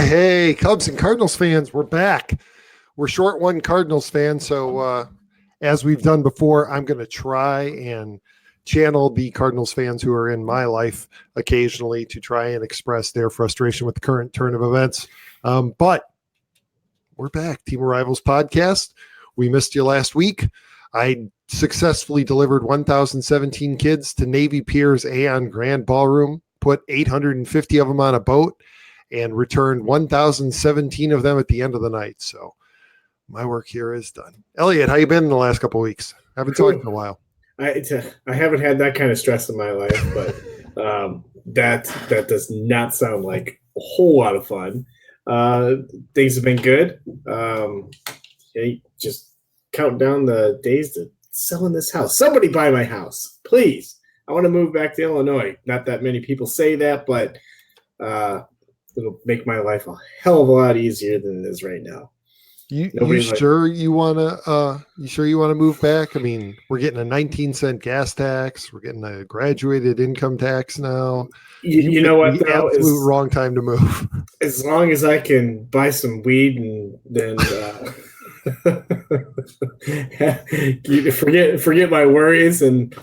Hey, Cubs and Cardinals fans, we're back. We're short one Cardinals fans, so as we've done before, I'm going to try and channel the Cardinals fans who are in my life occasionally to try and express their frustration with the current turn of events. But we're back, Team of Rivals podcast. We missed you last week. I successfully delivered 1,017 kids to Navy Pier's Aon Grand Ballroom, put 850 of them on a boat, and returned 1,017 of them at the end of the night. So my work here is done. Elliott, how you been in the last couple of weeks? I haven't talked in a while. I haven't had that kind of stress in my life, but that does not sound like a whole lot of fun. Things have been good. Just counting down the days to selling this house. Somebody buy my house, please. I want to move back to Illinois. Not that many people say that, but it'll make my life a hell of a lot easier than it is right now. You sure you want to move back? I mean, we're getting a 19-cent gas tax. We're getting a graduated income tax now. You know what? The absolute wrong time to move. As long as I can buy some weed and then forget my worries and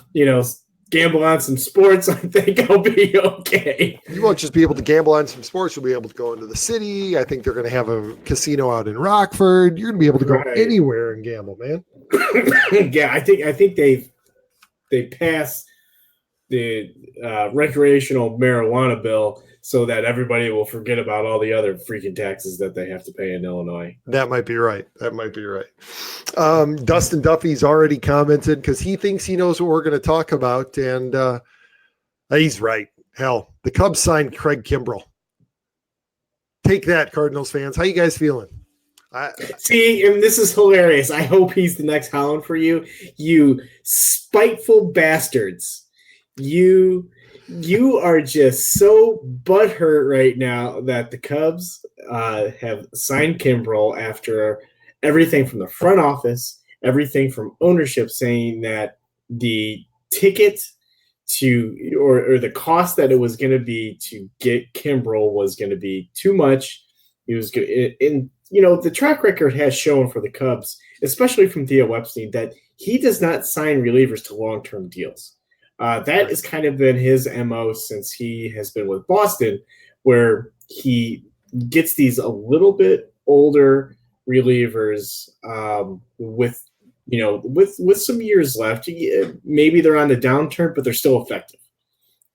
gamble on some sports, I think I'll be okay. You won't just be able to gamble on some sports. You'll be able to go into the city. I think they're going to have a casino out in Rockford. You're going to be able to go anywhere and gamble, man. Yeah, I think they passed the recreational marijuana bill so that everybody will forget about all the other freaking taxes that they have to pay in Illinois. That might be right. Dustin Duffy's already commented because he thinks he knows what we're going to talk about, and he's right. Hell, the Cubs signed Craig Kimbrel. Take that, Cardinals fans. How you guys feeling? See, and this is hilarious. I hope he's the next Holland for you. You spiteful bastards. You are just so butthurt right now that the Cubs have signed Kimbrel after everything from the front office, everything from ownership saying that the ticket to or the cost that it was going to be to get Kimbrel was going to be too much. He was good, and the track record has shown for the Cubs, especially from Theo Epstein, that he does not sign relievers to long-term deals. That has kind of been his MO since he has been with Boston, where he gets these a little bit older relievers with some years left. Maybe they're on the downturn, but they're still effective,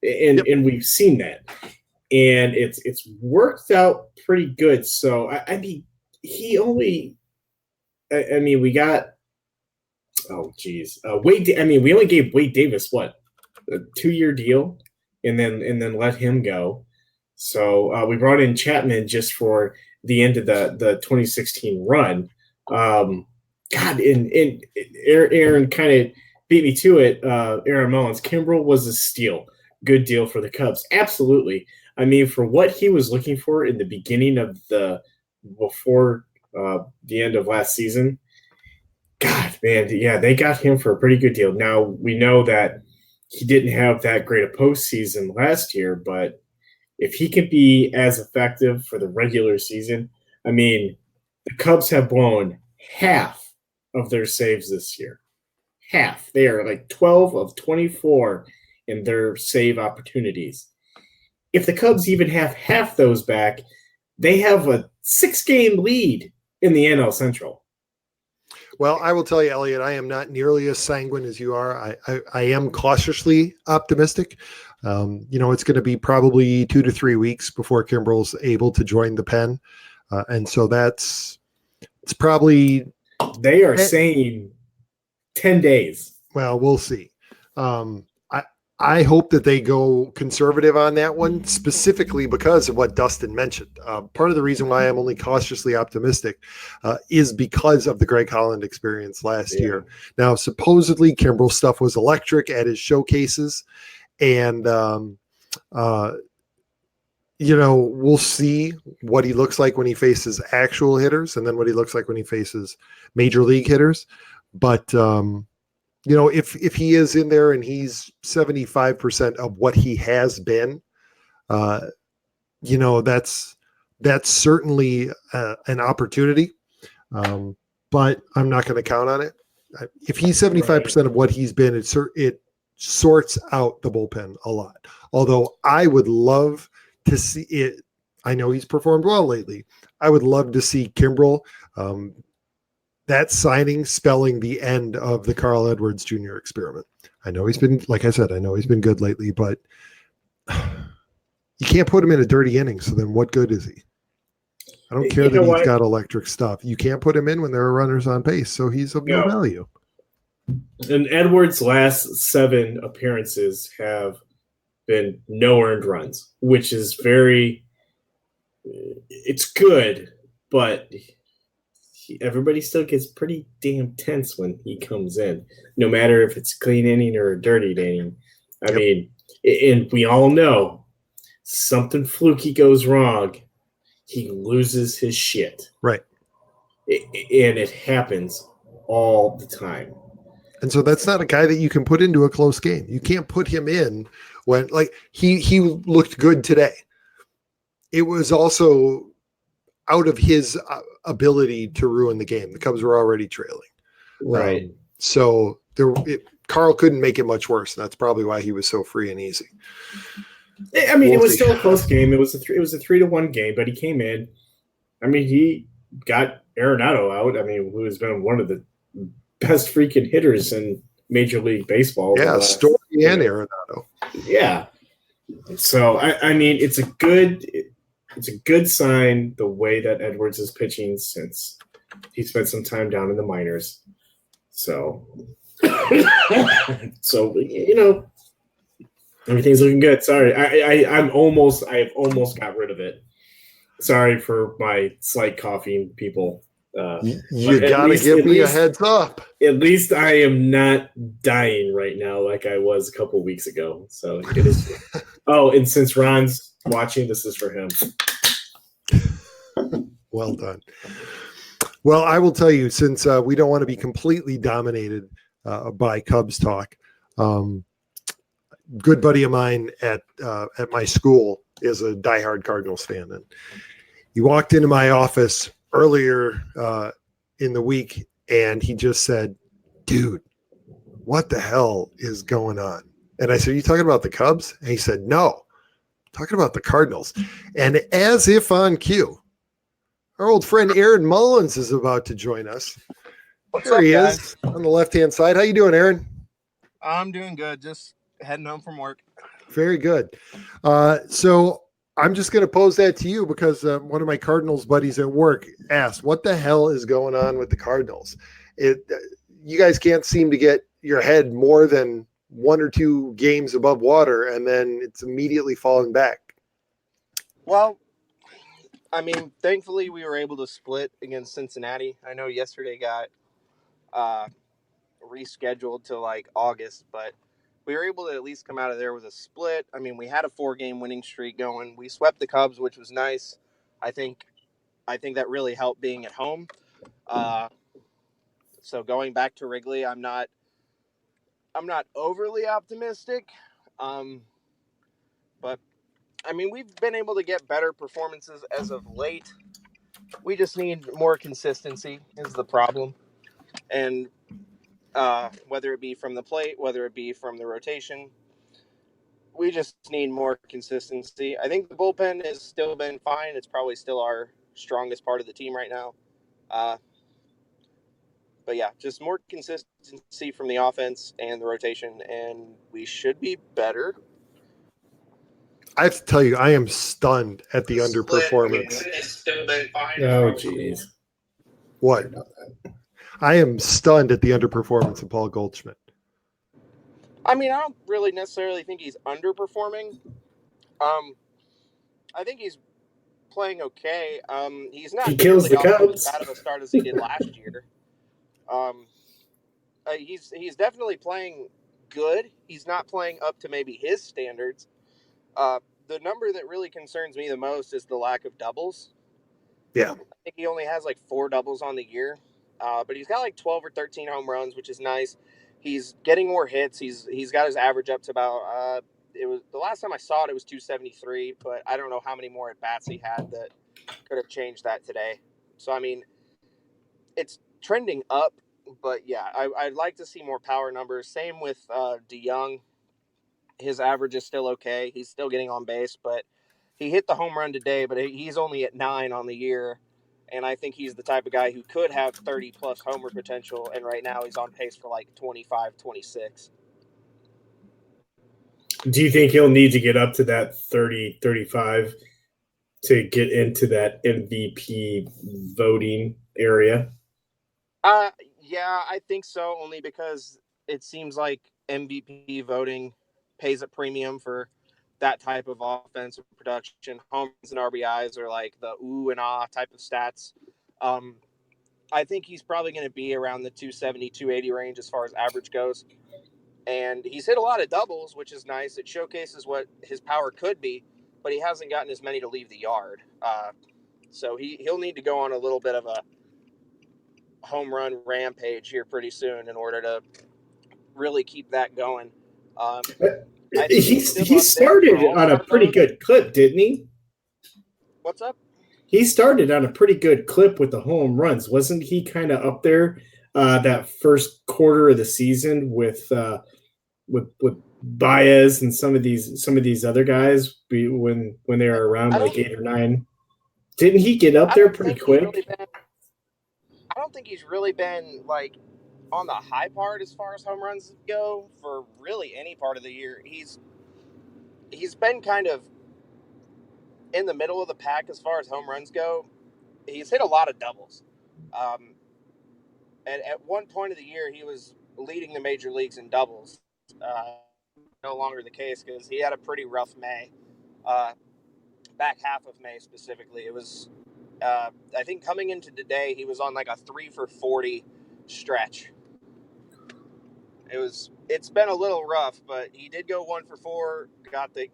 and we've seen that, and it's worked out pretty good. So we got. Oh geez, Wade. We only gave Wade Davis a 2-year deal, and then let him go. So we brought in Chapman just for the end of the 2016 run. And Aaron kind of beat me to it. Aaron Mullins, Kimbrel was a steal. Good deal for the Cubs, absolutely. I mean, for what he was looking for in the beginning of before the end of last season. God, man, yeah, they got him for a pretty good deal. Now, we know that he didn't have that great a postseason last year, but if he can be as effective for the regular season, I mean, the Cubs have blown half of their saves this year. Half. They are like 12 of 24 in their save opportunities. If the Cubs even have half those back, they have a 6-game lead in the NL Central. Well, I will tell you, Elliott, I am not nearly as sanguine as you are. I am cautiously optimistic. It's going to be probably 2 to 3 weeks before Kimbrel's able to join the pen. And so it's probably... They are saying 10 days. Well, we'll see. I hope that they go conservative on that one, specifically because of what Dustin mentioned. Part of the reason why I'm only cautiously optimistic is because of the Greg Holland experience last year. Now, supposedly Kimbrel stuff was electric at his showcases, and we'll see what he looks like when he faces actual hitters, and then what he looks like when he faces major league hitters. But if he is in there and he's 75% of what he has been, that's that's certainly an opportunity, but I'm not going to count on it. If he's 75% of what he's been, it sorts out the bullpen a lot. Although I would love to see it. I know he's performed well lately. I would love to see Kimbrel. That signing spelling the end of the Carl Edwards Jr. experiment. I know he's been, like I said, I know he's been good lately, but you can't put him in a dirty inning. So then what good is he? I don't care that he's got electric stuff. You can't put him in when there are runners on base. So he's of no value. And Edwards' last 7 appearances have been no earned runs, which is it's good, but everybody still gets pretty damn tense when he comes in, no matter if it's a clean inning or a dirty inning. I mean, and we all know something fluky goes wrong, he loses his shit. Right. And it happens all the time. And so that's not a guy that you can put into a close game. You can't put him in when, like, he looked good today. It was also out of his ability to ruin the game. The Cubs were already trailing. Right. So Carl couldn't make it much worse. And that's probably why he was so free and easy. I mean, it was still a close game. It was a 3-1 game, but he came in. I mean, he got Arenado out. I mean, who has been one of the best freaking hitters in Major League Baseball. Yeah, Story and Arenado. Yeah. So I mean, it's a good sign the way that Edwards is pitching since he spent some time down in the minors. So, everything's looking good. Sorry, I've almost got rid of it. Sorry for my slight coughing, people. You gotta give me a heads up. At least I am not dying right now like I was a couple weeks ago. So it is. Oh, and since Ron's watching, this is for him. Well done. Well, I will tell you, since we don't want to be completely dominated by Cubs talk, good buddy of mine at my school is a diehard Cardinals fan, and he walked into my office earlier in the week, and he just said, "Dude, what the hell is going on?" And I said, "Are you talking about the Cubs?" And he said, "No, I'm talking about the Cardinals." And as if on cue, our old friend Aaron Mullins is about to join us. What's There up, he guys? is on the left-hand side. How you doing, Aaron? I'm doing good. Just heading home from work. Very good. So I'm just going to pose that to you because one of my Cardinals buddies at work asked, "What the hell is going on with the Cardinals? You guys can't seem to get your head more than 1 or 2 games above water, and then it's immediately falling back." Well, I mean, thankfully we were able to split against Cincinnati. I know yesterday got rescheduled to like August, but we were able to at least come out of there with a split. I mean, we had a 4-game winning streak going. We swept the Cubs, which was nice. I think that really helped being at home. So going back to Wrigley, I'm not overly optimistic. But I mean, we've been able to get better performances as of late. We just need more consistency is the problem. And whether it be from the plate, whether it be from the rotation, we just need more consistency. I think the bullpen has still been fine. It's probably still our strongest part of the team right now. But yeah, just more consistency from the offense and the rotation, and we should be better. I have to tell you, I am stunned at the underperformance. Oh, jeez. What? I am stunned at the underperformance of Paul Goldschmidt. I mean, I don't really necessarily think he's underperforming. I think he's playing okay. He's not He kills nearly the off Cubs. as bad of a start as he did last year. He's definitely playing good. He's not playing up to maybe his standards. The number that really concerns me the most is the lack of doubles. Yeah. I think he only has like 4 doubles on the year, but he's got like 12 or 13 home runs, which is nice. He's getting more hits. He's got his average up to about it was the last time I saw it was 273, but I don't know how many more at bats he had that could have changed that today. So I mean, it's trending up, but yeah, I'd like to see more power numbers. Same with DeYoung. His average is still okay. He's still getting on base, but he hit the home run today, but he's only at 9 on the year. And I think he's the type of guy who could have 30 plus homer potential. And right now he's on pace for like 25, 26. Do you think he'll need to get up to that 30, 35 to get into that MVP voting area? Yeah, I think so, only because it seems like MVP voting pays a premium for that type of offensive production. Homers and RBIs are like the ooh and ah type of stats. I think he's probably going to be around the 270, 280 range as far as average goes. And he's hit a lot of doubles, which is nice. It showcases what his power could be, but he hasn't gotten as many to leave the yard. So he'll need to go on a little bit of a home run rampage here pretty soon in order to really keep that going. He started on a pretty good clip, didn't he? What's up? He started on a pretty good clip with the home runs. Wasn't he kind of up there that first quarter of the season with Baez and some of these other guys when they were around like 8 or 9? Didn't he get up there pretty quick? I don't think he's really been like on the high part as far as home runs go for really any part of the year. He's been kind of in the middle of the pack as far as home runs go. He's hit a lot of doubles. And at one point of the year, he was leading the major leagues in doubles. No longer the case because he had a pretty rough May. Back half of May specifically. It was, I think coming into today, he was on like a 3 for 40 stretch. It's been a little rough, but he did go 1 for 4, got the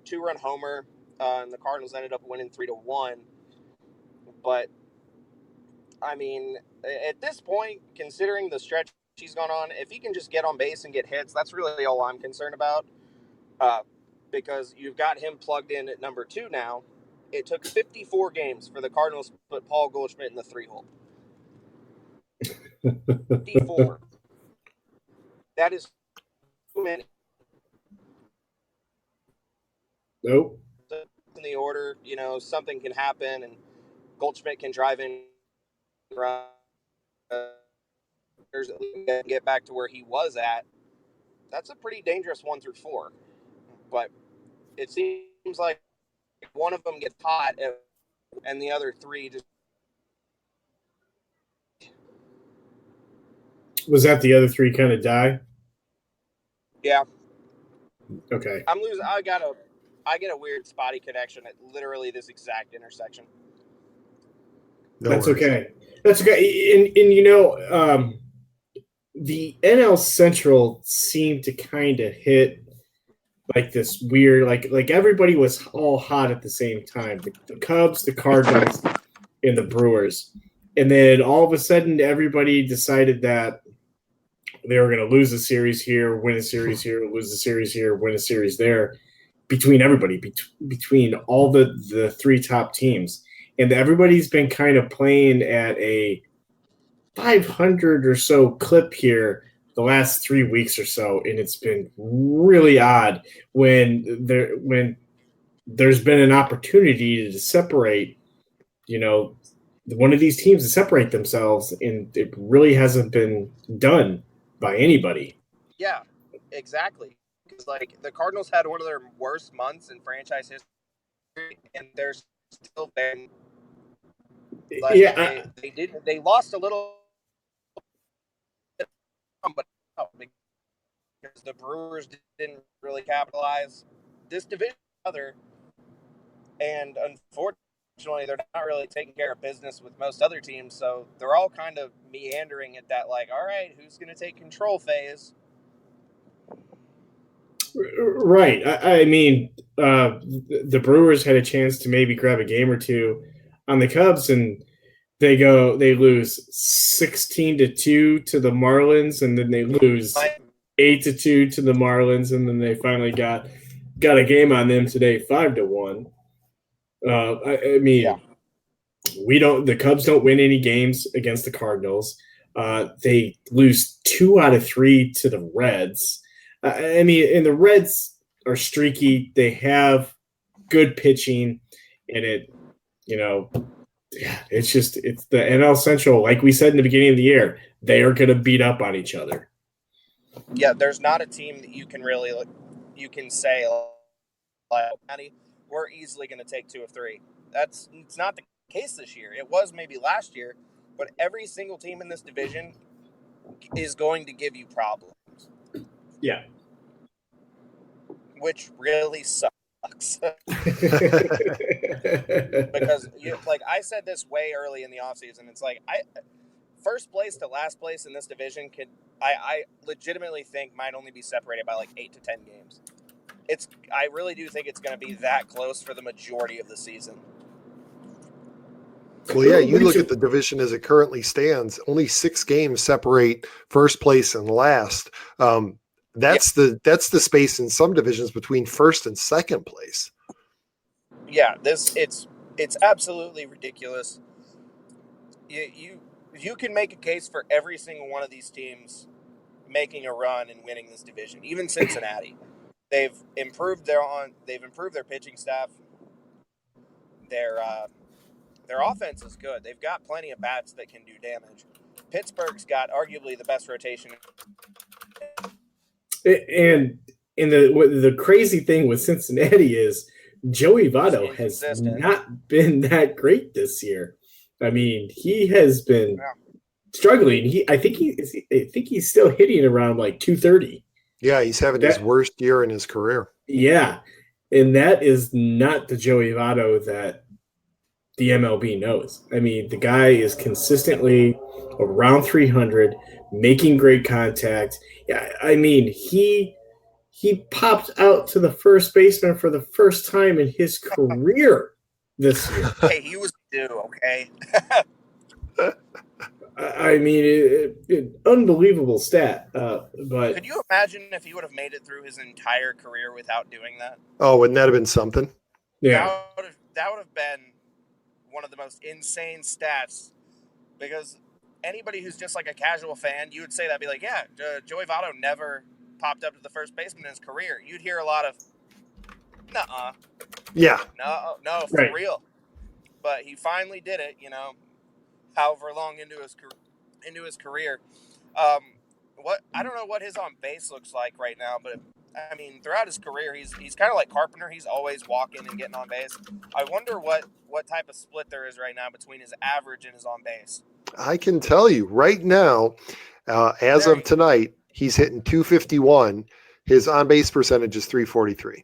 2-run homer, and the Cardinals ended up winning 3-1. But I mean, at this point, considering the stretch he's gone on, if he can just get on base and get hits, that's really all I'm concerned about. Because you've got him plugged in at number 2 now. It took 54 games for the Cardinals to put Paul Goldschmidt in the 3-hole. 54. That is too many. Nope. In the order, something can happen, and Goldschmidt can drive in, get back to where he was at. That's a pretty dangerous 1 through 4. But it seems like one of them gets hot, and the other 3 just. Was that the other 3 kind of die? Yeah. Okay. I'm losing. I get a weird spotty connection at literally this exact intersection. That's okay. That's okay. And the NL Central seemed to kind of hit like this weird, like everybody was all hot at the same time. The Cubs, the Cardinals, and the Brewers. And then all of a sudden, everybody decided that they were going to lose a series here, win a series here, lose a series here, win a series there, between everybody, between all the 3 top teams. And everybody's been kind of playing at a 500 or so clip here the last 3 weeks or so, and it's been really odd when there's been an opportunity to separate, one of these teams to separate themselves, and it really hasn't been done by anybody. Yeah, exactly. Because the Cardinals had one of their worst months in franchise history, and there's still been. They lost a little, but because the Brewers didn't really capitalize this division other, and unfortunately they're not really taking care of business with most other teams, so they're all kind of meandering at that all right, who's going to take control phase. Right. I mean, the Brewers had a chance to maybe grab a game or 2 on the Cubs, and they lose 16-2 to the Marlins, and then they lose 8-2 to the Marlins, and then they finally got a game on them today, 5-1. I mean, Yeah. the Cubs don't win any games against the Cardinals. They lose 2 out of 3 to the Reds. I mean, and the Reds are streaky. They have good pitching, and it's the NL Central. Like we said in the beginning of the year, they are going to beat up on each other. Yeah, there's not a team that you can really say like, we're easily going to take 2 of 3. It's not the case this year. It was maybe last year, but every single team in this division is going to give you problems. Yeah. Which really sucks. Because like I said this way early in the offseason, it's like first place to last place in this division I legitimately think might only be separated by like 8 to 10 games. I really do think it's going to be that close for the majority of the season. Well, yeah, you look at the division as it currently stands, only 6 games separate first place and last. That's the space in some divisions between first and second place. Yeah, it's absolutely ridiculous. You can make a case for every single one of these teams making a run and winning this division. Even Cincinnati, they've improved their pitching staff. Their offense is good. They've got plenty of bats that can do damage. Pittsburgh's got arguably the best rotation. And the crazy thing with Cincinnati is Joey Votto has not been that great this year. I mean, he has been struggling. I think he's still hitting around like 230. Yeah, he's having his worst year in his career. Yeah, and that is not the Joey Votto that the MLB knows. I mean, the guy is consistently around 300, making great contact. Yeah, I mean, he popped out to the first baseman for the first time in his career this year. Hey, he was due, okay? I mean, unbelievable stat. But could you imagine if he would have made it through his entire career without doing that? Oh, wouldn't that have been something? Yeah, that would have been one of the most insane stats, because anybody who's just like a casual fan, you would say that, be like, yeah, Joey Votto never popped up to the first baseman in his career. You'd hear a lot of, nuh-uh. Yeah. No, for real. But he finally did it, however long into his career. I don't know what his on base looks like right now, but I mean, throughout his career, he's kind of like Carpenter. He's always walking and getting on base. I wonder what type of split there is right now between his average and his on base. I can tell you right now, as of tonight, he's hitting 251. His on base percentage is 343.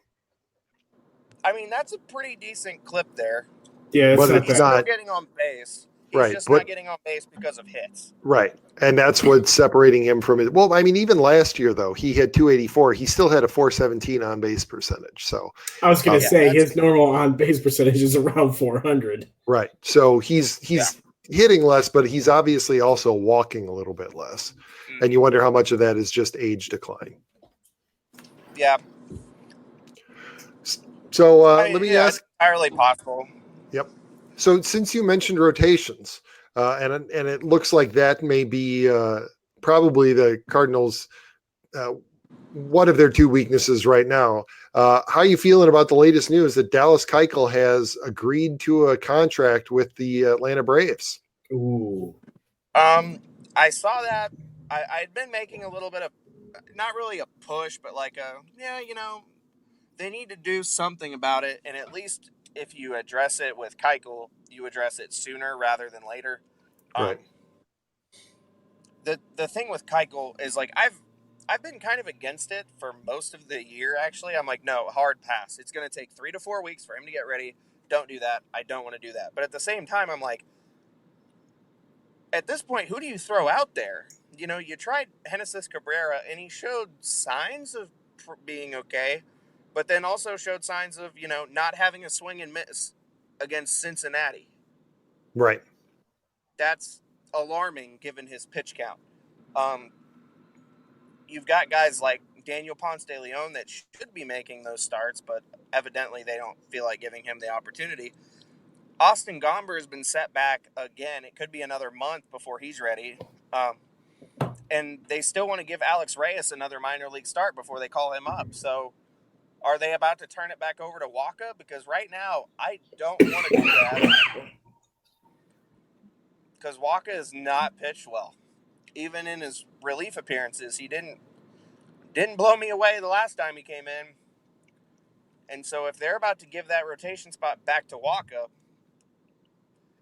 I mean, that's a pretty decent clip there. Yeah, but he's still getting on base. He's just not getting on base because of hits. Right. And that's what's separating him from it. Well, I mean, even last year, though, he had 284. He still had a 417 on base percentage. So I was going to say his normal on base percentage is around 400. Right. So he's hitting less, but he's obviously also walking a little bit less. Mm-hmm. And you wonder how much of that is just age decline. Yeah. So let me ask. It's entirely possible. Yep. So since you mentioned rotations, and it looks like that may be probably the Cardinals' one of their 2 weaknesses right now. How are you feeling about the latest news that Dallas Keuchel has agreed to a contract with the Atlanta Braves? Ooh. I saw that. I'd been making a little bit of, not really a push, but like they need to do something about it, and at least if you address it with Keuchel, you address it sooner rather than later. Right. The thing with Keuchel is, like, I've been kind of against it for most of the year, actually. I'm like, no, hard pass. It's going to take 3 to 4 weeks for him to get ready. Don't do that. I don't want to do that. But at the same time, I'm like, at this point, who do you throw out there? You tried Genesis Cabrera, and he showed signs of being okay, but then also showed signs of, not having a swing and miss against Cincinnati. Right. That's alarming given his pitch count. You've got guys like Daniel Ponce de Leon that should be making those starts, but evidently they don't feel like giving him the opportunity. Austin Gomber has been set back again. It could be another month before he's ready. And they still want to give Alex Reyes another minor league start before they call him up. So are they about to turn it back over to Waka? Because right now, I don't want to do that. Because Waka has not pitched well. Even in his relief appearances, he didn't blow me away the last time he came in. And so if they're about to give that rotation spot back to Waka,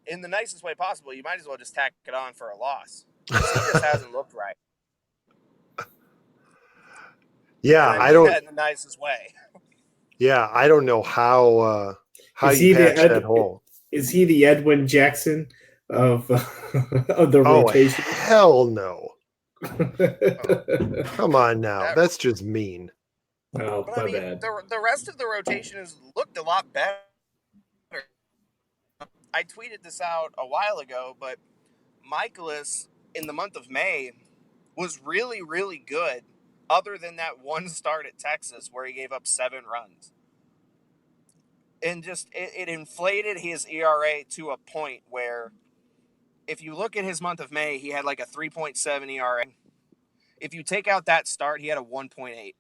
in the nicest way possible, you might as well just tack it on for a loss. He just hasn't looked right. Yeah, I mean that in the nicest way. Yeah, I don't know how Is you he patch that hole. Is he the Edwin Jackson of of the rotation? Oh, hell no. Come on now. That's just mean. Oh, but I mean, bad. The rest of the rotation has looked a lot better. I tweeted this out a while ago, but Michaelis in the month of May was really, really good, other than that one start at Texas where he gave up 7 runs. And just it inflated his ERA to a point where if you look at his month of May, he had like a 3.7 ERA. If you take out that start, he had a 1.8.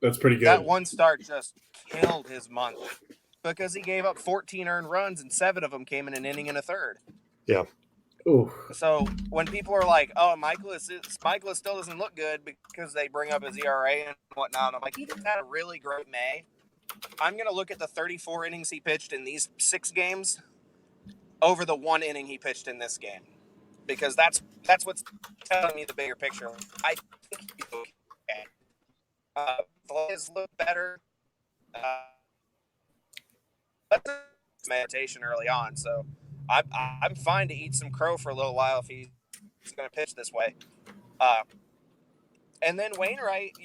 That's pretty good. That one start just killed his month because he gave up 14 earned runs and 7 of them came in an inning and a third. Yeah. Ooh. So when people are like, "Oh, Michaelis still doesn't look good," because they bring up his ERA and whatnot, I'm like, he just had a really great May. I'm gonna look at the 34 innings he pitched in these 6 games over the 1 inning he pitched in this game, because that's what's telling me the bigger picture. I think he's okay. His look better. Meditation early on, so I'm fine to eat some crow for a little while if he's going to pitch this way. And then Wainwright,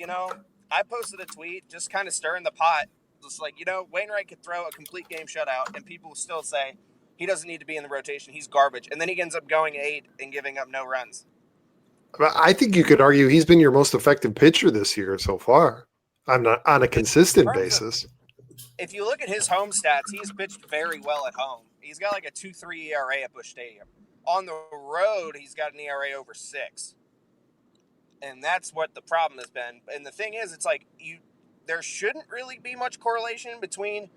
I posted a tweet just kind of stirring the pot. Just like, Wainwright could throw a complete game shutout, and people will still say he doesn't need to be in the rotation. He's garbage. And then he ends up going 8 and giving up no runs. I think you could argue he's been your most effective pitcher this year so far. I'm not on a consistent basis. If you look at his home stats, he's pitched very well at home. He's got like a 2.3 ERA at Busch Stadium. On the road, he's got an ERA over 6. And that's what the problem has been. And the thing is, it's like there shouldn't really be much correlation between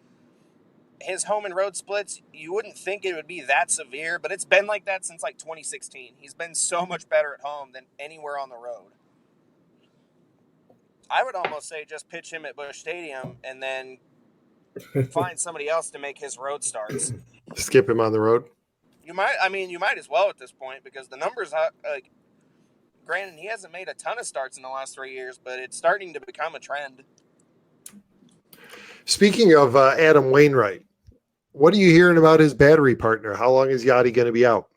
his home and road splits. You wouldn't think it would be that severe, but it's been like that since like 2016. He's been so much better at home than anywhere on the road. I would almost say just pitch him at Busch Stadium and then find somebody else to make his road starts. Skip him on the road? You might as well at this point, because the numbers, granted, he hasn't made a ton of starts in the last 3 years, but it's starting to become a trend. Speaking of Adam Wainwright, what are you hearing about his battery partner? How long is Yachty going to be out?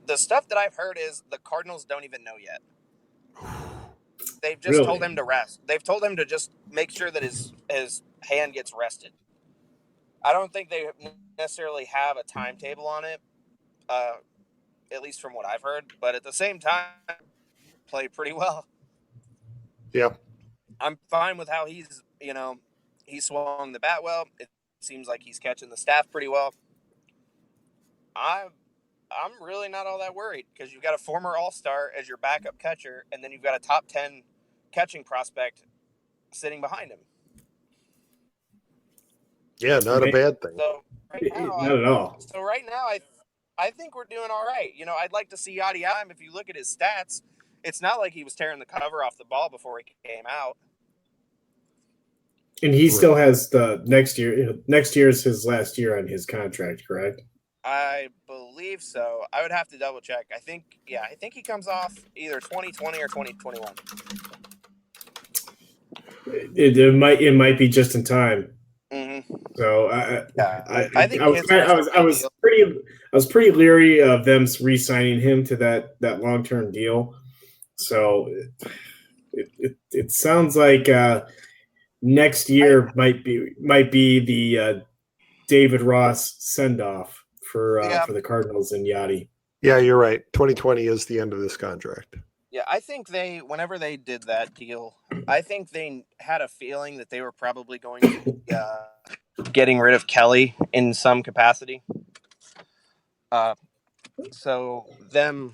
The stuff that I've heard is the Cardinals don't even know yet. They've just told him to rest. They've told him to just make sure that his hand gets rested. I don't think they necessarily have a timetable on it, at least from what I've heard. But at the same time, play pretty well. Yeah. I'm fine with how he swung the bat well. It seems like he's catching the staff pretty well. I'm really not all that worried, because you've got a former All-Star as your backup catcher, and then you've got a top 10 catching prospect sitting behind him. Yeah, not a bad thing. So not at all. So right now, I think we're doing all right. I'd like to see Yachty out. If you look at his stats, it's not like he was tearing the cover off the ball before he came out. And he still has the next year. Next year is his last year on his contract, correct? I believe so. I would have to double check. I think he comes off either 2020 or 2021. It might be just in time. Mm-hmm. So I was pretty leery of them re-signing him to that long-term deal. So it sounds like next year might be the David Ross send-off for the Cardinals and Yachty. Yeah, you're right. 2020 is the end of this contract. Yeah, I think whenever they did that deal, I think they had a feeling that they were probably going to be getting rid of Kelly in some capacity. So them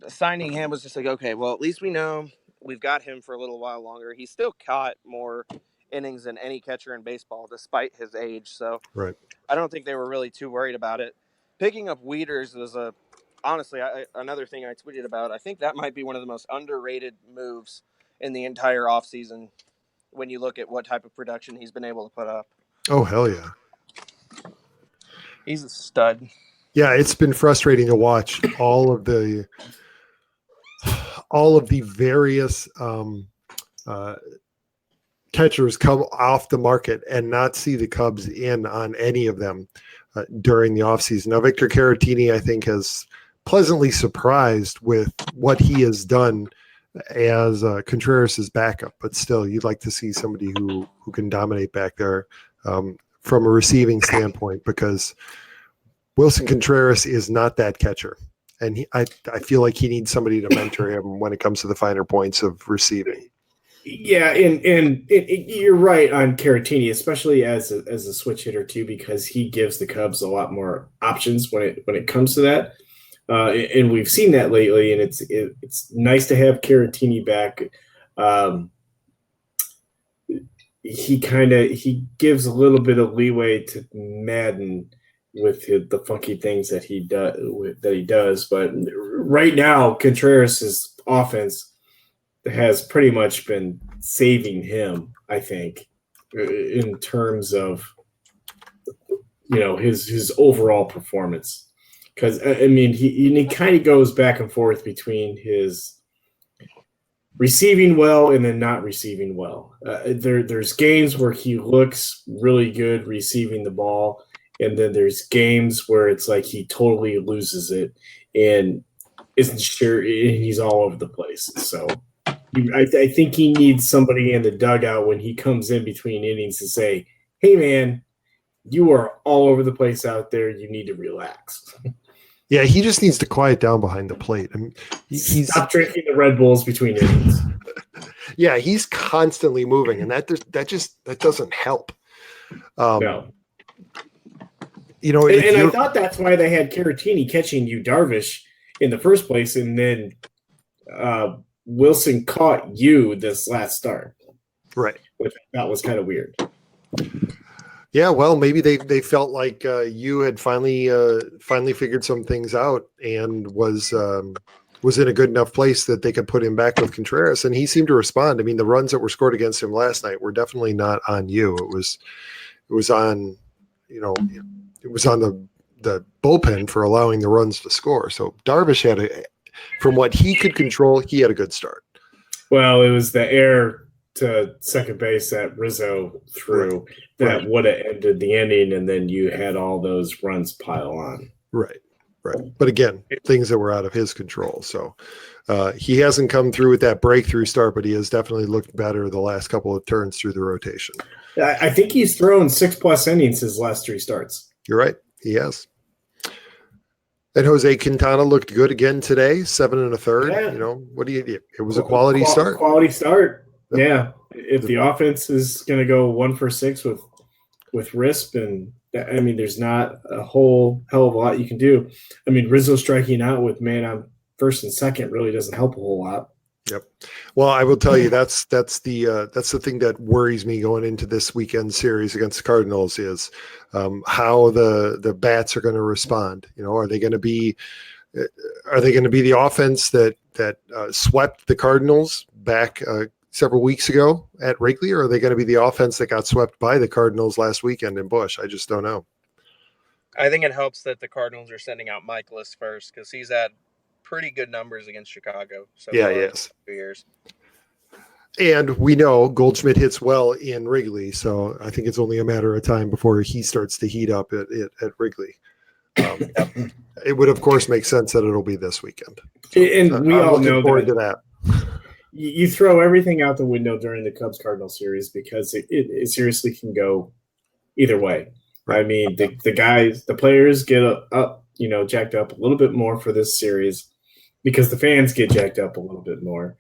signing him was just like, okay, well, at least we know we've got him for a little while longer. He still caught more innings than any catcher in baseball, despite his age. So Right. I don't think they were really too worried about it. Picking up Wieters was honestly another thing I tweeted about. I think that might be one of the most underrated moves in the entire offseason when you look at what type of production he's been able to put up. Oh, hell yeah. He's a stud. Yeah, it's been frustrating to watch all of the various catchers come off the market and not see the Cubs in on any of them during the offseason. Now, Victor Caratini, I think, has pleasantly surprised with what he has done as Contreras' backup, but still, you'd like to see somebody who can dominate back there from a receiving standpoint, because Wilson Contreras is not that catcher. And I feel like he needs somebody to mentor him when it comes to the finer points of receiving. Yeah, and you're right on Caratini, especially as a switch hitter too, because he gives the Cubs a lot more options when it comes to that. And we've seen that lately, and it's nice to have Caratini back. He gives a little bit of leeway to Madden with the funky things that he does. But right now, Contreras' offense has pretty much been saving him, I think, in terms of his overall performance. Because I mean, he kind of goes back and forth between his receiving well and then not receiving well. There's games where he looks really good receiving the ball, and then there's games where it's like he totally loses it and isn't sure, and he's all over the place. So I think he needs somebody in the dugout when he comes in between innings to say, hey, man, you are all over the place out there. You need to relax. Yeah, he just needs to quiet down behind the plate. I mean, Stop drinking the Red Bulls between innings. Yeah, he's constantly moving, and that doesn't help. No. And I thought that's why they had Caratini catching you Darvish in the first place, and then Wilson caught you this last start. Right. Which I thought was kind of weird. Yeah, well, maybe they felt like you had finally figured some things out and was in a good enough place that they could put him back with Contreras, and he seemed to respond. I mean, the runs that were scored against him last night were definitely not on you. It was on, it was on the bullpen for allowing the runs to score. So Darvish from what he could control, he had a good start. Well, it was the air to second base that Rizzo threw that would have ended the inning, and then you had all those runs pile on. Right. But again, things that were out of his control. So he hasn't come through with that breakthrough start, but he has definitely looked better the last couple of turns through the rotation. I think he's thrown 6+ innings his last 3 starts. You're right. He has. And Jose Quintana looked good again today, 7 1/3. Yeah. What do you do? It was a quality start. Quality start. Yeah. If the offense is going to go 1 for 6 with Risp, and I mean, there's not a whole hell of a lot you can do. I mean, Rizzo striking out with man on first and second really doesn't help a whole lot. Yep. Well, I will tell you that's the thing that worries me going into this weekend series against the Cardinals is how the bats are going to respond. Are they going to be the offense that swept the Cardinals back several weeks ago at Wrigley, or are they going to be the offense that got swept by the Cardinals last weekend in Busch? I just don't know. I think it helps that the Cardinals are sending out Michaelis first, because he's had pretty good numbers against Chicago. So yeah, yes. 2 years. And we know Goldschmidt hits well in Wrigley, so I think it's only a matter of time before he starts to heat up at Wrigley. It would, of course, make sense that it'll be this weekend. So, and we all know forward to that. You throw everything out the window during the Cubs-Cardinals series because it seriously can go either way. Right. I mean, the players get up, jacked up a little bit more for this series, because the fans get jacked up a little bit more.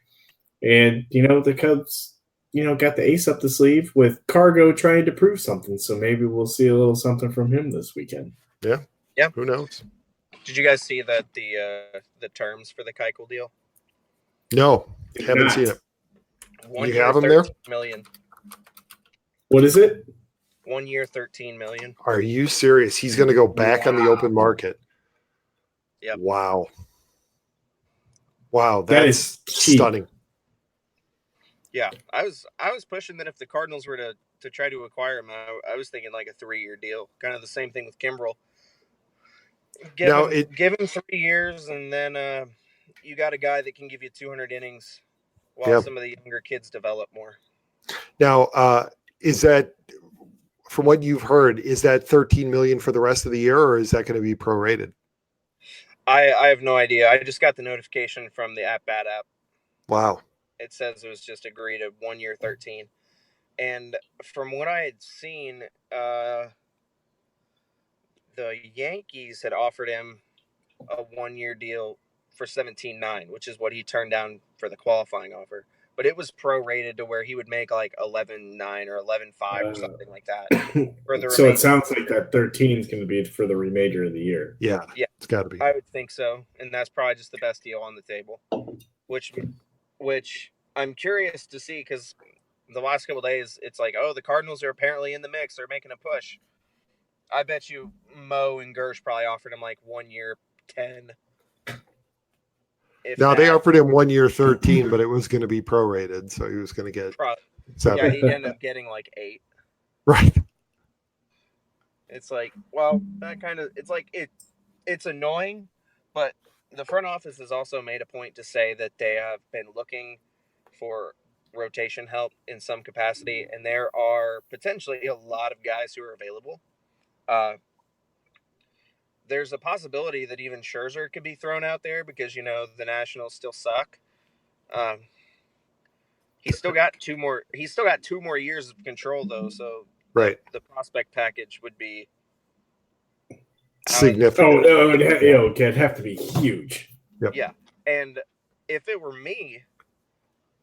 And, the Cubs, got the ace up the sleeve with Cargo trying to prove something. So maybe we'll see a little something from him this weekend. Yeah. Yeah. Who knows? Did you guys see that the terms for the Keuchel deal? No, Did haven't not. seen it. 1 You year, have him there? 13 million. What is it? 1 year, 13 million. Are you serious? He's going to go back on the open market. Yep. Wow. That That is is cheap. stunning. Yeah, I was pushing that if the Cardinals were to try to acquire him, I was thinking like a 3-year deal, kind of the same thing with Kimbrel. Give him 3 years, and then you got a guy that can give you 200 innings while some of the younger kids develop more. Now, is that, from what you've heard, is that 13 million for the rest of the year, or is that going to be prorated? I have no idea. I just got the notification from the at-bat app. Wow. It says it was just agreed at 1 year, 13. And from what I had seen, the Yankees had offered him a 1-year deal for 17.9, which is what he turned down for the qualifying offer. But it was prorated to where he would make like 11.9 or 11.5 or something like that. So it sounds like that 13 is going to be for the remainder of the year. Yeah, it's got to be. I would think so, and that's probably just the best deal on the table. Which I'm curious to see, because the last couple of days it's like, oh, the Cardinals are apparently in the mix. They're making a push. I bet you Mo and Gersh probably offered him like 1 year, 10. Now they offered him 1 year, 13, but it was going to be prorated, so he was going to get 7. Yeah, he ended up getting like 8. Right. It's like, well, that kind of, it's like it's annoying, but the front office has also made a point to say that they have been looking for rotation help in some capacity, and there are potentially a lot of guys who are available. There's a possibility that even Scherzer could be thrown out there because, the Nationals still suck. He's still got 2 more. He's still got 2 more years of control, though. So right, the prospect package would be significant. It'd have to be huge. Yep. Yeah, and if it were me,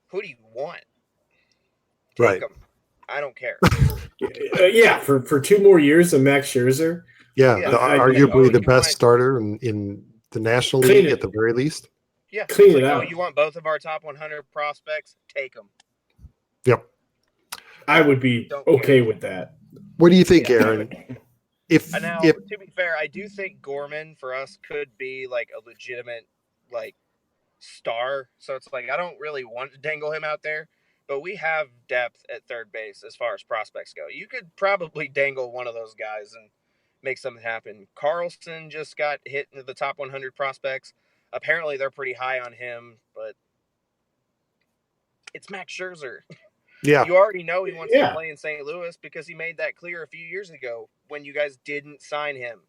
who do you want? Take him. I don't care. For 2 more years of Max Scherzer. Yeah, arguably the best starter in the National League at the very least. Yeah, clean it out. You want both of our top 100 prospects? Take them. Yep. I would be okay with that. What do you think, Aaron? If to be fair, I do think Gorman for us could be like a legitimate star. So it's like I don't really want to dangle him out there, but we have depth at third base as far as prospects go. You could probably dangle one of those guys and make something happen. Carlson just got hit into the top 100 prospects. Apparently, they're pretty high on him, but it's Max Scherzer. Yeah. You already know he wants to play in St. Louis because he made that clear a few years ago when you guys didn't sign him.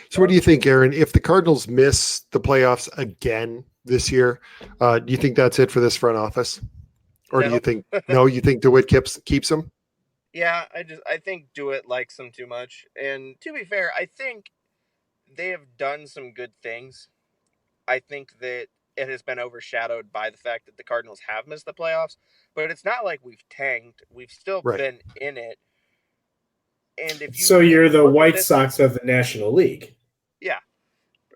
So what do you think, Aaron? If the Cardinals miss the playoffs again this year, do you think that's it for this front office? Or do you think you think DeWitt keeps him? Yeah, I think DeWitt likes him too much. And to be fair, I think they have done some good things. I think that it has been overshadowed by the fact that the Cardinals have missed the playoffs, but it's not like we've tanked. We've still been in it. And you're the White Sox of the National League. Yeah,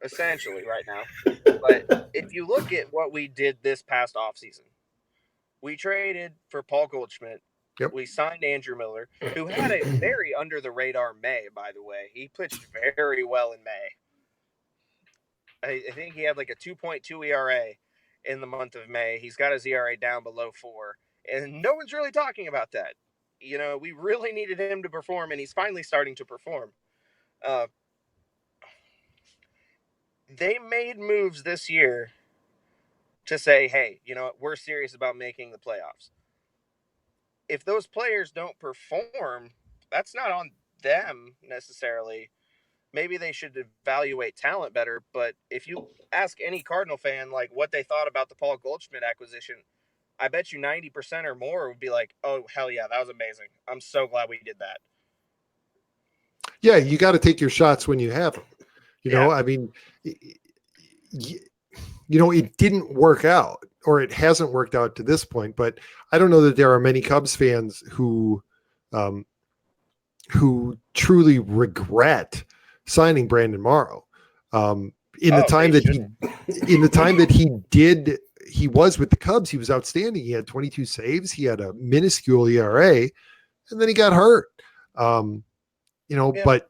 essentially right now. But if you look at what we did this past offseason, we traded for Paul Goldschmidt. Yep. We signed Andrew Miller, who had a very under-the-radar May, by the way. He pitched very well in May. I think he had like a 2.2 ERA in the month of May. He's got his ERA down below 4, and no one's really talking about that. We really needed him to perform, and he's finally starting to perform. They made moves this year to say, hey, we're serious about making the playoffs. If those players don't perform, that's not on them necessarily. Maybe they should evaluate talent better. But if you ask any Cardinal fan what they thought about the Paul Goldschmidt acquisition, I bet you 90% or more would be like, oh, hell yeah, that was amazing. I'm so glad we did that. Yeah, you got to take your shots when you have them. I mean, it didn't work out, or it hasn't worked out to this point. But I don't know that there are many Cubs fans who truly regret signing Brandon Morrow. In the time that he was with the Cubs, he was outstanding. He had 22 saves. He had a minuscule ERA, and then he got hurt. But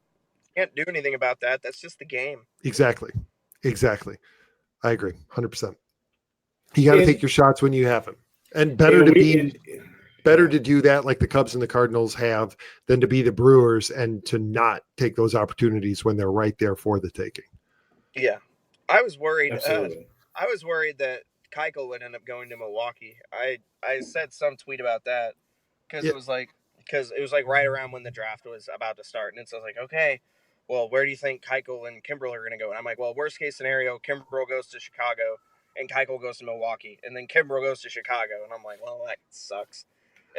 can't do anything about that. That's just the game. Exactly. I agree 100%. You got to take your shots when you have them, and better to do that like the Cubs and the Cardinals have than to be the Brewers and to not take those opportunities when they're right there for the taking. Yeah. I was worried. Absolutely. I was worried that Keuchel would end up going to Milwaukee. I said some tweet about that because it was like right around when the draft was about to start. And so I was like, okay, well, where do you think Keuchel and Kimbrel are going to go? And I'm like, well, worst case scenario, Kimbrel goes to Chicago and Keuchel goes to Milwaukee. And then Kimbrel goes to Chicago. And I'm like, well, that sucks.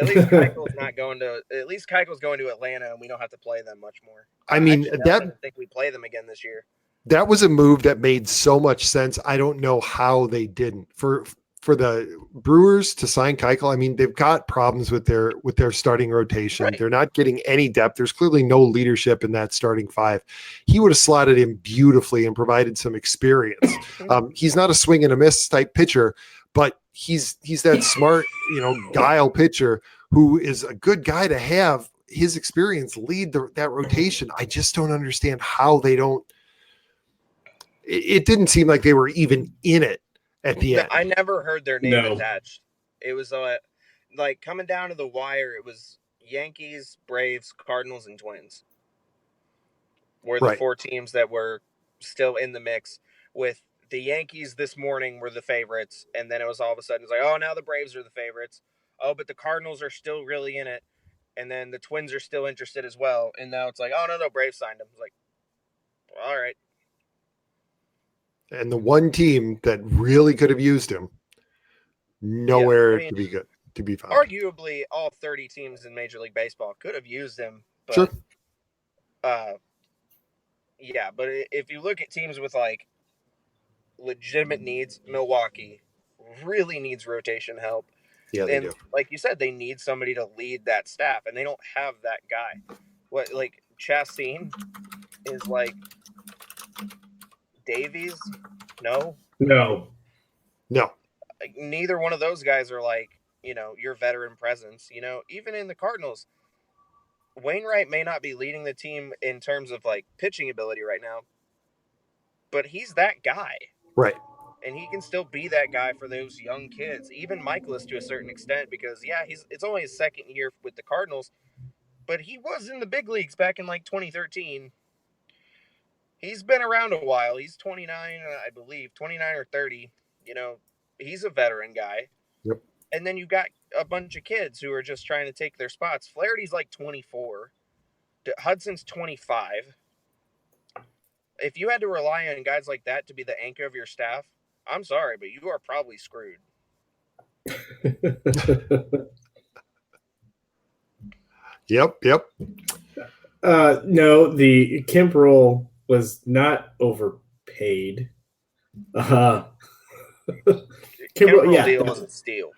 At least Keuchel's going to Atlanta, and we don't have to play them much more. I mean, I think we play them again this year. That was a move that made so much sense. I don't know how they didn't. For the Brewers to sign Keuchel, I mean, they've got problems with their starting rotation. Right. They're not getting any depth. There's clearly no leadership in that starting five. He would have slotted in beautifully and provided some experience. He's not a swing and a miss type pitcher, but he's that smart, guile pitcher who is a good guy to have his experience lead that rotation. I just don't understand how they don't. It didn't seem like they were even in it at the end. I never heard their name attached. It was like coming down to the wire. It was Yankees, Braves, Cardinals, and Twins were the four teams that were still in the mix. With the Yankees this morning were the favorites, and then it was all of a sudden it's like, oh, now the Braves are the favorites. Oh, but the Cardinals are still really in it, and then the Twins are still interested as well. And now it's like, oh no, Braves signed him. It's like, all right. And the one team that really could have used him, nowhere to be found. Arguably, all 30 teams in Major League Baseball could have used him. But, sure. But if you look at teams with like legitimate needs, Milwaukee really needs rotation help. Yeah, they do. Like you said, they need somebody to lead that staff, and they don't have that guy. Chastain is like Davies? No. Neither one of those guys are like, your veteran presence. Even in the Cardinals, Wainwright may not be leading the team in terms of like pitching ability right now, but he's that guy. Right. And he can still be that guy for those young kids. Even Michaelis to a certain extent, because it's only his second year with the Cardinals, but he was in the big leagues back in like 2013. He's been around a while. He's 29, I believe, 29 or 30. He's a veteran guy. Yep. And then you've got a bunch of kids who are just trying to take their spots. Flaherty's like 24. Hudson's 25. If you had to rely on guys like that to be the anchor of your staff, I'm sorry, but you are probably screwed. Yep. No, the Kimbrel was not overpaid. Kimbrel deal was a steal.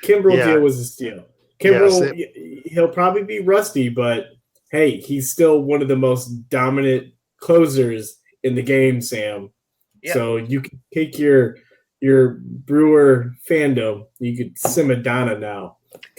Kimbrel deal was a steal. Kimbrel, he'll probably be rusty, but hey, he's still one of the most dominant closers in the game, Sam. Yeah. So you can take your Brewer fandom, you could Simadonna now.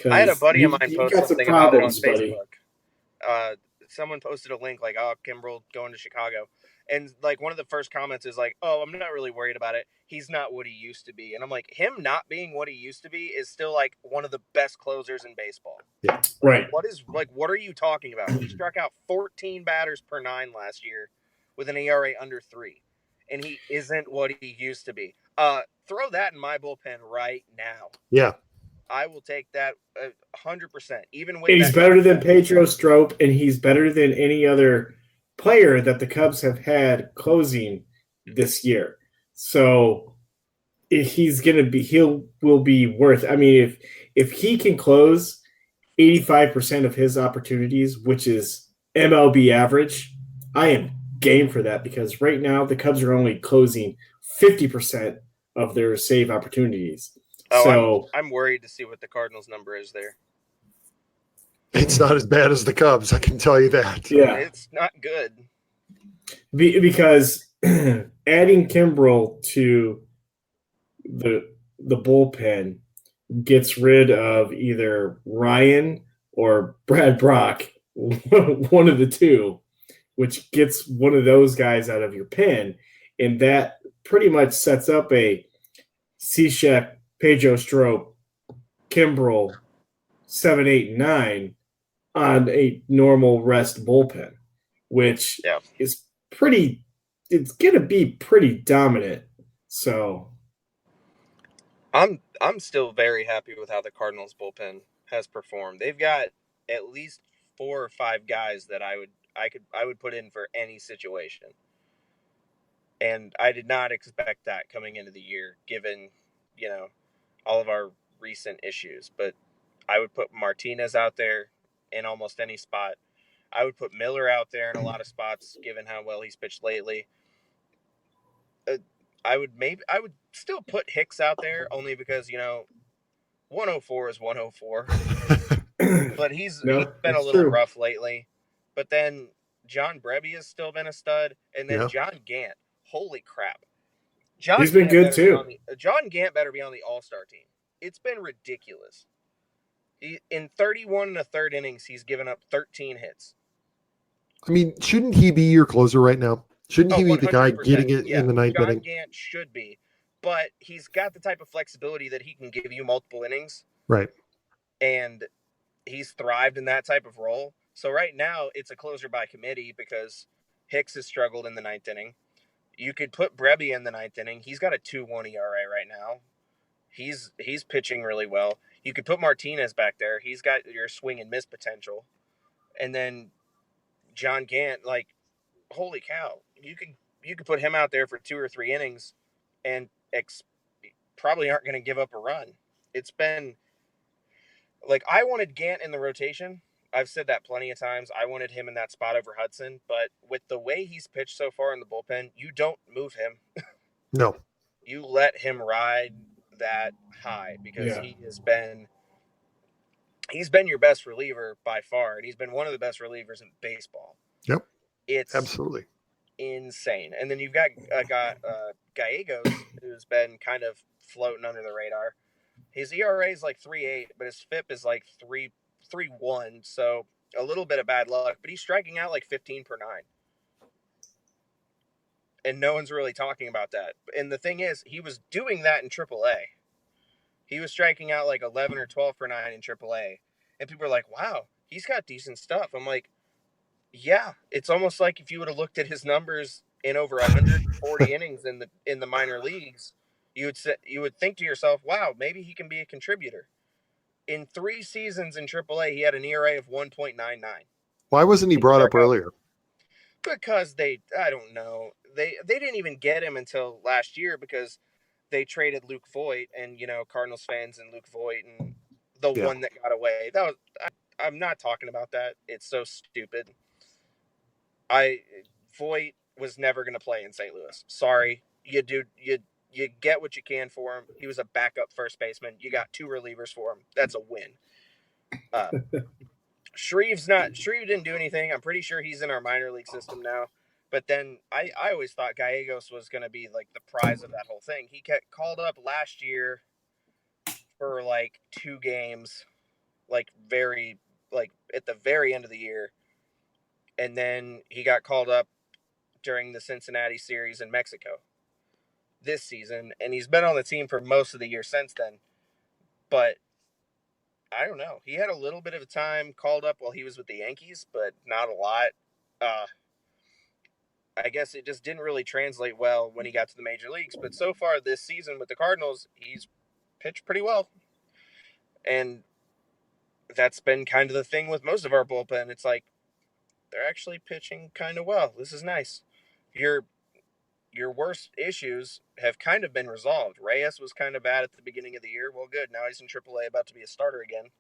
I had a buddy of mine post something about it on Facebook. Someone posted a link like, oh, Kimbrel going to Chicago. And like one of the first comments is like, oh, I'm not really worried about it. He's not what he used to be. And I'm like, him not being what he used to be is still like one of the best closers in baseball. Yeah. Right. What are you talking about? He struck out 14 batters per 9 last year with an ERA under 3. And he isn't what he used to be. Throw that in my bullpen right now. Yeah. I will take that 100%. Even with he's better than Pedro Strop, and he's better than any other player that the Cubs have had closing this year. So if he's gonna be, will be worth. I mean, if he can close 85% of his opportunities, which is MLB average, I am game for that, because right now the Cubs are only closing 50% of their save opportunities. Oh, So I'm worried to see what the Cardinals number is there. It's not as bad as the Cubs, I can tell you that. yeah, It's not good. because adding Kimbrel to the bullpen gets rid of either Ryan or Brad Brock, one of the two, which gets one of those guys out of your pen, and that pretty much sets up a Cishek, Pedro Strop, Kimbrel, 7, 8, and 9 on a normal rest bullpen, which is pretty. It's gonna be pretty dominant. So I'm still very happy with how the Cardinals bullpen has performed. They've got at least 4 or 5 guys that I would put in for any situation. And I did not expect that coming into the year, given, all of our recent issues. But I would put Martinez out there in almost any spot. I would put Miller out there in a lot of spots, given how well he's pitched lately. I would still put Hicks out there only because 104 is 104, but he's been a little rough lately. But then John Brebbie has still been a stud, and then John Gant. Holy crap! He's been good too. John Gant better be on the All-Star team. It's been ridiculous. In 31 1/3 innings, he's given up 13 hits. I mean, shouldn't he be your closer right now? Shouldn't he be the guy getting it in the ninth inning? John Gant should be, but he's got the type of flexibility that he can give you multiple innings. Right. And he's thrived in that type of role. So right now, it's a closer by committee because Hicks has struggled in the ninth inning. You could put Brebbie in the ninth inning. He's got a 2.1 ERA right now. He's pitching really well. You could put Martinez back there. He's got your swing and miss potential. And then John Gant, holy cow, you could put him out there for 2 or 3 innings and probably aren't going to give up a run. It's been I wanted Gant in the rotation. I've said that plenty of times. I wanted him in that spot over Hudson, but with the way he's pitched so far in the bullpen, you don't move him. No. You let him ride that high because he's been your best reliever by far, and he's been one of the best relievers in baseball. Yep. It's absolutely insane. And then you've got Gallegos, who's been kind of floating under the radar. His ERA is 3.8, but his FIP is 3.1, so a little bit of bad luck. But he's striking out 15 per 9. And no one's really talking about that. And the thing is, he was doing that in AAA. He was striking out 11 or 12 per 9 in AAA. And people are like, wow, he's got decent stuff. I'm like, yeah, it's almost like if you would have looked at his numbers in over 140 innings in the minor leagues, you would think to yourself, wow, maybe he can be a contributor. In 3 seasons in AAA, he had an ERA of 1.99. Why wasn't he brought up earlier? Because I don't know. They didn't even get him until last year because they traded Luke Voit and, Cardinals fans and Luke Voit and the one that got away. I'm not talking about that. It's so stupid. Voit was never going to play in St. Louis. Sorry. You get what you can for him. He was a backup first baseman. You got 2 relievers for him. That's a win. Shreve didn't do anything. I'm pretty sure he's in our minor league system now. But then I always thought Gallegos was going to be the prize of that whole thing. He got called up last year for 2 games, very at the very end of the year. And then he got called up during the Cincinnati series in Mexico this season, and he's been on the team for most of the year since then. But I don't know. He had a little bit of a time called up while he was with the Yankees, but not a lot. I guess it just didn't really translate well when he got to the major leagues. But so far this season with the Cardinals, he's pitched pretty well. And that's been kind of the thing with most of our bullpen. It's they're actually pitching kind of well. This is nice. Your worst issues have kind of been resolved. Reyes was kind of bad at the beginning of the year. Well, good. Now he's in AAA, about to be a starter again.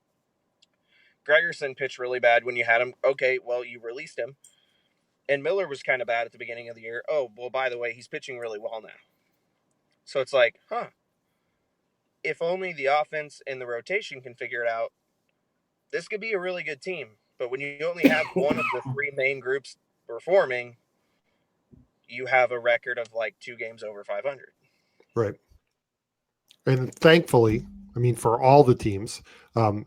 Gregerson pitched really bad when you had him. Okay, well, you released him. And Miller was kind of bad at the beginning of the year. Oh, well, by the way, he's pitching really well now. So it's like, if only the offense and the rotation can figure it out, this could be a really good team. But when you only have one of the three main groups performing, you have a record of like 2 games over 500. Right. And thankfully, I mean, for all the teams,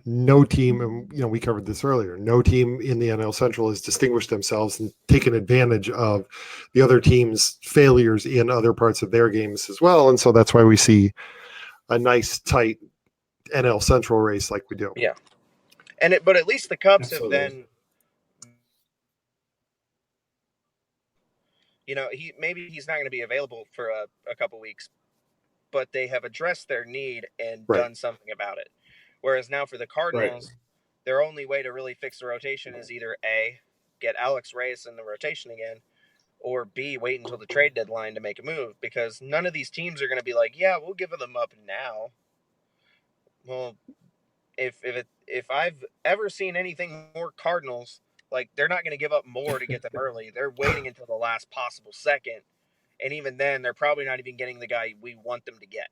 no team, and we covered this earlier, no team in the NL Central has distinguished themselves and taken advantage of the other team's failures in other parts of their games as well. And so that's why we see a nice, tight NL Central race like we do. Yeah. But at least the Cubs Absolutely. have then, maybe he's not going to be available for a couple weeks, but they have addressed their need and done something about it. Whereas now for the Cardinals, their only way to really fix the rotation is either A, get Alex Reyes in the rotation again, or B, wait until the trade deadline to make a move, because none of these teams are going to be like, yeah, we'll give them up now. Well, if I've ever seen anything more Cardinals, like, they're not going to give up more to get them early. They're waiting until the last possible second. And even then, they're probably not even getting the guy we want them to get.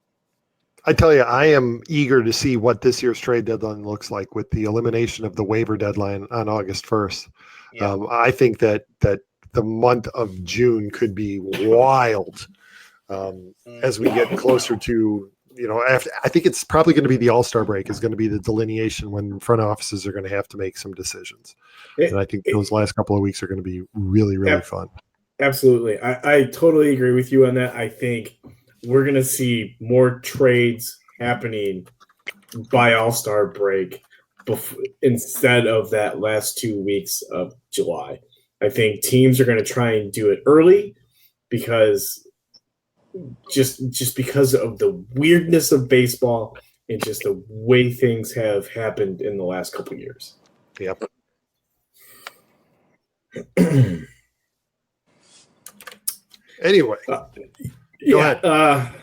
I tell you, I am eager to see what this year's trade deadline looks like with the elimination of the waiver deadline on August 1st. Yeah. I think that the month of June could be wild as we get closer to, after, I think it's probably going to be the All-Star break is going to be the delineation when front offices are going to have to make some decisions. And I think those last couple of weeks are going to be really, really fun. Absolutely. I totally agree with you on that. I think we're going to see more trades happening by All-Star break instead of that last 2 weeks of July. I think teams are going to try and do it early because just because of the weirdness of baseball and just the way things have happened in the last couple of years. Yep. Anyway, go ahead.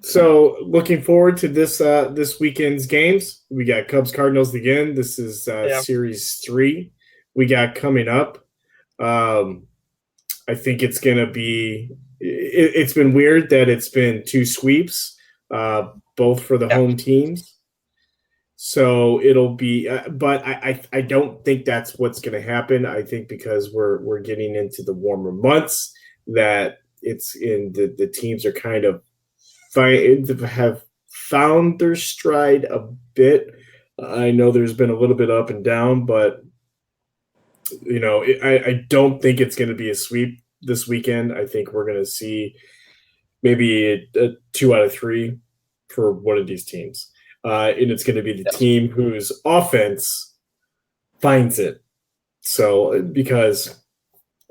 So looking forward to this weekend's games. We got Cubs Cardinals again. This is Series 3 we got coming up. I think it's going to be it's been weird that it's been 2 sweeps, both for the home teams. So it'll be but I don't think that's what's going to happen. I think because we're getting into the warmer months that it's in the teams are kind of have found their stride a bit. I know there's been a little bit up and down, but I don't think it's going to be a sweep this weekend. I think we're going to see maybe a 2 out of 3 for one of these teams. And it's going to be the team whose offense finds it. So because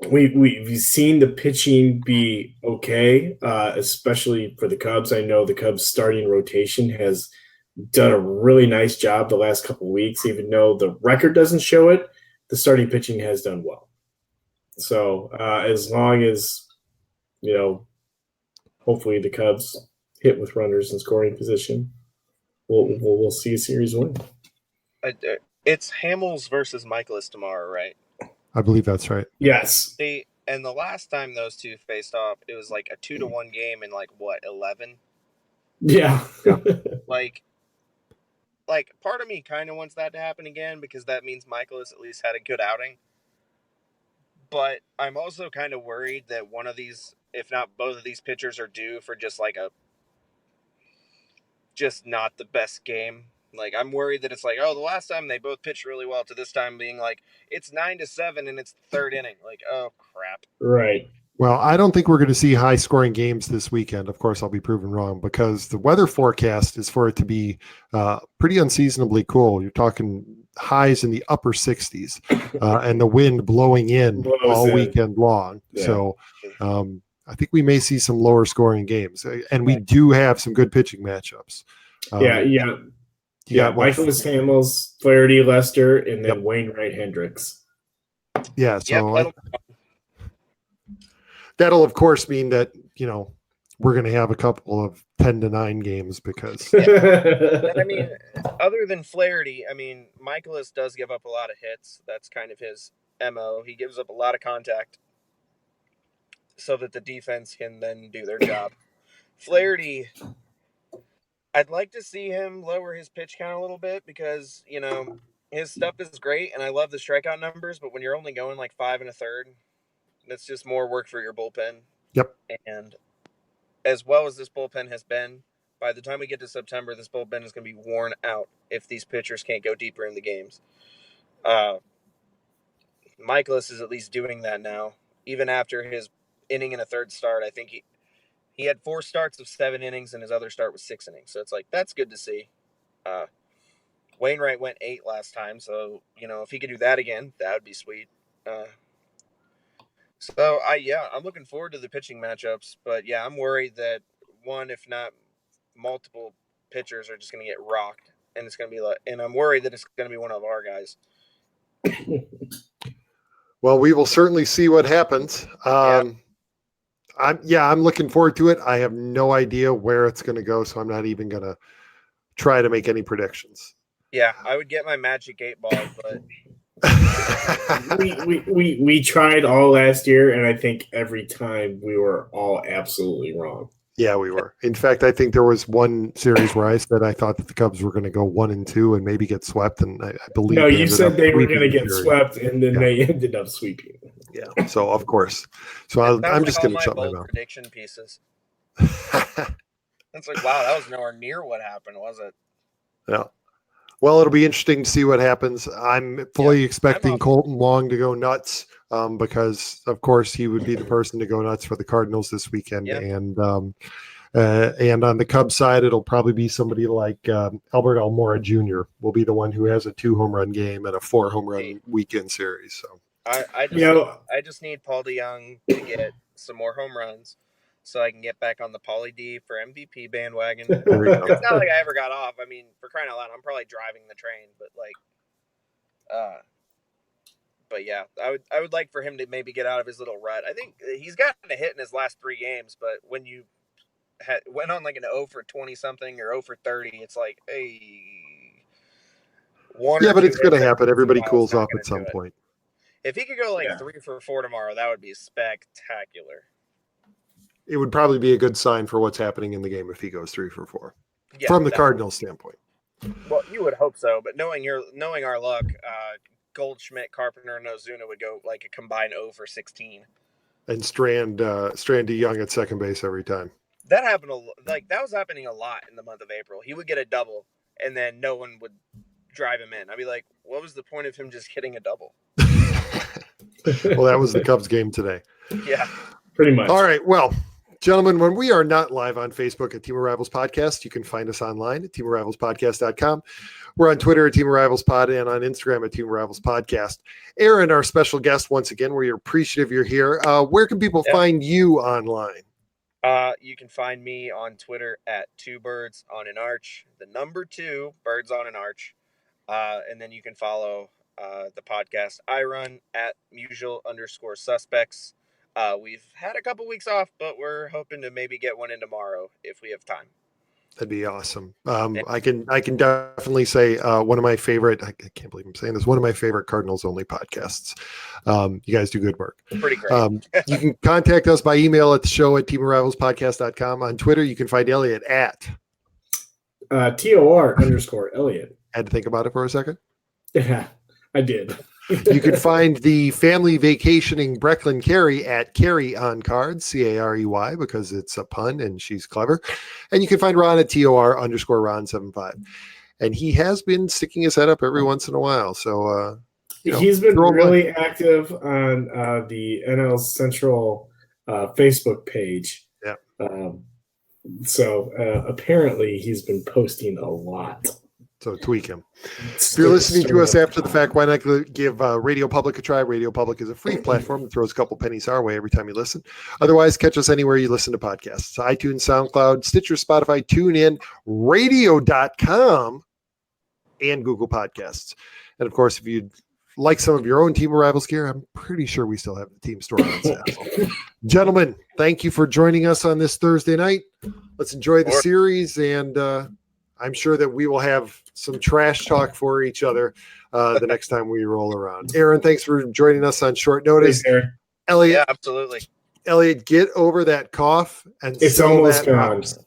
we've seen the pitching be okay, especially for the Cubs. I know the Cubs starting rotation has done a really nice job the last couple of weeks, even though the record doesn't show it. The starting pitching has done well. So as long as, hopefully the Cubs hit with runners in scoring position, we'll see a series win. It's Hamels versus Michaelis tomorrow, right? I believe that's right. Yes. And the last time those two faced off, it was like a 2-1 game in 11? Yeah. Like part of me kind of wants that to happen again because that means Michaelis at least had a good outing. But I'm also kind of worried that one of these, if not both of these pitchers, are due for just just not the best game. I'm worried that it's the last time they both pitched really well to this time being it's 9-7 and it's the third inning. Oh crap. Right. Well, I don't think we're going to see high scoring games this weekend. Of course, I'll be proven wrong because the weather forecast is for it to be pretty unseasonably cool. You're talking highs in the upper 60s and the wind blowing in all weekend long. Yeah. So I think we may see some lower scoring games, and we do have some good pitching matchups. Michaelis Hamels, Flaherty, Lester, and then Wainwright Hendricks. Yeah, so that'll of course mean that we're going to have a couple of 10-9 games because. I mean, other than Flaherty, Michaelis does give up a lot of hits. That's kind of his MO. He gives up a lot of contact so that the defense can then do their job. Flaherty, I'd like to see him lower his pitch count a little bit because, his stuff is great and I love the strikeout numbers, but when you're only going like 5 1/3, that's just more work for your bullpen. Yep. And as well as this bullpen has been, by the time we get to September, this bullpen is going to be worn out if these pitchers can't go deeper in the games. Michaelis is at least doing that now. Even after his inning and a third start, I think he had 4 starts of 7 innings and his other start was 6 innings. So it's like, that's good to see. Wainwright went 8 last time. So, if he could do that again, that would be sweet. I'm looking forward to the pitching matchups. But, yeah, I'm worried that one, if not multiple pitchers are just going to get rocked. And it's going to be and I'm worried that it's going to be one of our guys. Well, we will certainly see what happens. I'm looking forward to it. I have no idea where it's going to go, so I'm not even going to try to make any predictions. Yeah, I would get my magic 8 ball, but we tried all last year, and I think every time we were all absolutely wrong. Yeah, we were. In fact, I think there was one series where I said I thought that the Cubs were going to go 1-2 and maybe get swept, and I believe. No, you said they were going to get swept, and then they ended up sweeping. Yeah, so of course. So I'm just going to shut my mouth. Prediction pieces. It's like, wow, that was nowhere near what happened, was it? Yeah. Well, it'll be interesting to see what happens. I'm fully expecting Colton Long to go nuts because, of course, he would be the person to go nuts for the Cardinals this weekend. Yep. And on the Cubs side, it'll probably be somebody like Albert Almora Jr. will be the one who has a 2 home run game and a 4 home run weekend series. So I just need Paul DeYoung to get some more home runs so I can get back on the Pauly D for MVP bandwagon. It's not like I ever got off. I mean, for crying out loud, I'm probably driving the train, but yeah, I would like for him to maybe get out of his little rut. I think he's gotten a hit in his last 3 games, but when you went on like an 0 for 20 something or 0 for 30, it's like, hey, but it's going to happen. Everybody cools off at some point. If he could go 3 for 4 tomorrow, that would be spectacular. It would probably be a good sign for what's happening in the game if he goes 3 for 4 from the Cardinals standpoint. Well, you would hope so, but knowing our luck, Goldschmidt, Carpenter, and Ozuna would go like a combined 0 for 16. And Strand DeYoung at second base every time. That happened that was happening a lot in the month of April. He would get a double, and then no one would drive him in. I'd be like, what was the point of him just hitting a double? Well, that was the Cubs game today. Yeah, pretty much. All right, well. Gentlemen, when we are not live on Facebook at Team of Rivals Podcast, you can find us online at teamofrivalspodcast.com. We're on Twitter at Team of Rivals Pod and on Instagram at Team of Rivals Podcast. Aaron, our special guest, once again, we're appreciative you're here. Where can people find you online? You can find me on Twitter at 2birds on an arch, the number 2 birds on an arch. And then you can follow the podcast I run at mutual_suspects. We've had a couple weeks off, but we're hoping to maybe get one in tomorrow if we have time. That'd be awesome. I can definitely say one of my favorite, I can't believe I'm saying this, one of my favorite Cardinals only podcasts. You guys do good work. Pretty great. You can contact us by email at the show at teamofrivalspodcast.com. On Twitter, you can find Elliott at TOR_Elliott. Had to think about it for a second? Yeah, I did. You can find the family vacationing Brecklin Carey at Carey on Cards, Carey, because it's a pun and she's clever. And you can find Ron at TOR_Ron75. And he has been sticking his head up every once in a while. So he's been really active on the NL Central Facebook page. Yeah. So apparently he's been posting a lot. So tweak him. If you're listening to us after the fact, why not give Radio Public a try? Radio Public is a free platform that throws a couple pennies our way every time you listen. Otherwise, catch us anywhere you listen to podcasts. iTunes, SoundCloud, Stitcher, Spotify, TuneIn, radio.com, and Google Podcasts. And, of course, if you'd like some of your own Team of Rivals gear, I'm pretty sure we still have the team store on sale. Gentlemen, thank you for joining us on this Thursday night. Let's enjoy the series, and I'm sure that we will have some trash talk for each other the next time we roll around. Aaron, thanks for joining us on short notice. Thanks, Elliott, absolutely. Elliot, get over that cough and It's sell almost that gone. house.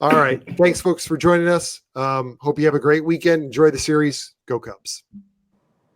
All right. Thanks, folks, for joining us. Hope you have a great weekend. Enjoy the series. Go Cubs.